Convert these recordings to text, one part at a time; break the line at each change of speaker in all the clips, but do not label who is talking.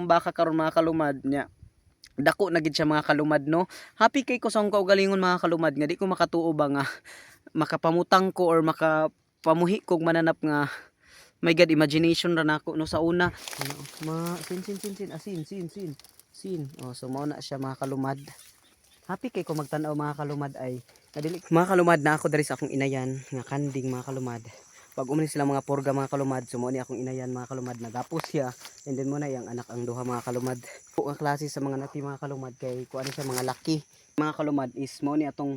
baka karon mga kalumad nya. Dako na gid siya mga kalumad no. Happy kay ko sa akong kaugalingon mga kalumad nga di ko makatuo ba nga makapamutang ko or makapamuhi kog mananap nga my god imagination ra nako no sa una. Ano, sin asin. Oh, so mao na siya mga kalumad. Happy kay ko magtan-aw mga kalumad ay nadili mga kalumad na ako diri sa akong inayan nga kanding mga kalumad. Pag umani sila mga porga mga kalumad, so mo ni akong inayan mga kalumad, nagapos siya and then mo na yang anak ang duha mga kalumad. Ang klase sa mga nati mga kalumad kay kuan siya mga laki. Mga kalumad is mo ni atong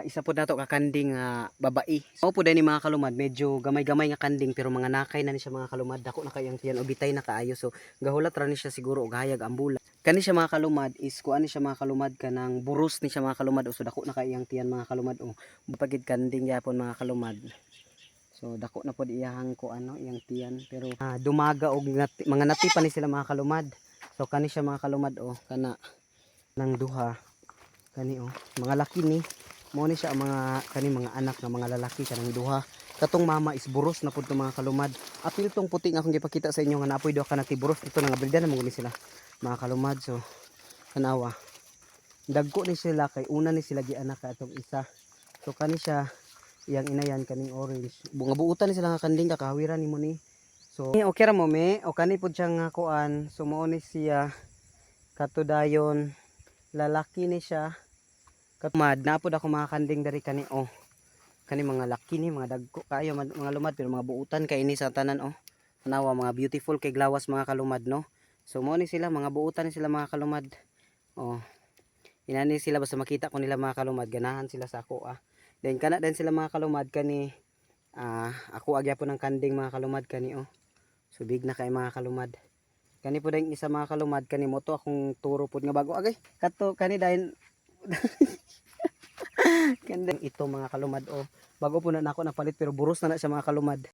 isa po nato ka kanding babae. So po ni mga kalumad medyo gamay-gamay nga kanding pero mga nakay na ni siya mga kalumad. Dako na kayang tiyan o bitay na kaayo so gahulat ra ni siya siguro og hayag ang bula. Kani siya mga kalumad is kuan ni siya mga kalumad kanang buros ni siya mga kalumad so dako na kayang tiyan mga kalumad o pagid kanding yapon mga kalumad. So dako na pod iyang ko ano iyang tiyan pero dumaga og mga nati pa ni sila mga kalumad. So kani siya mga kalumad kana nang duha kani mga laki ni mo ni siya ang mga kani mga anak ng mga lalaki kanang duha. Katong mama is buros na pud mga kalumad. Apil tong puti nga akong gipakita sa inyo nga napoy duha ka nati buros ito nga bildan na mo sila mga kalumad. So tanawa dagko ni sila kay una ni sila gianak atong isa. So kani siya iyang inayan kaning orange bunga buutan ni sila nga kanding kakahawiran nimo ni so okay ra mo me o kani pud siya nga kuan so mao ni siya katudayon lalaki ni siya katmad na pud ako mga kanding dari kani kani mga laki ni mga dagko kayo mga lumad pero mga buutan kay ini sa tanan tanawa mga beautiful kay glawas mga kalumad no so mao ni sila mga buutan ni sila mga kalumad inani sila basta makita ko nila mga kalumad ganahan sila sa ako then kana din sila mga kalumad kani ako agyapon ng kanding mga kalumad kani so big na kay mga kalumad kani po dahil isa mga kalumad kani mo to akong turo po nga bago agay kato kani dahil kani ito mga kalumad bago po na ako napalit pero buros na siya mga kalumad.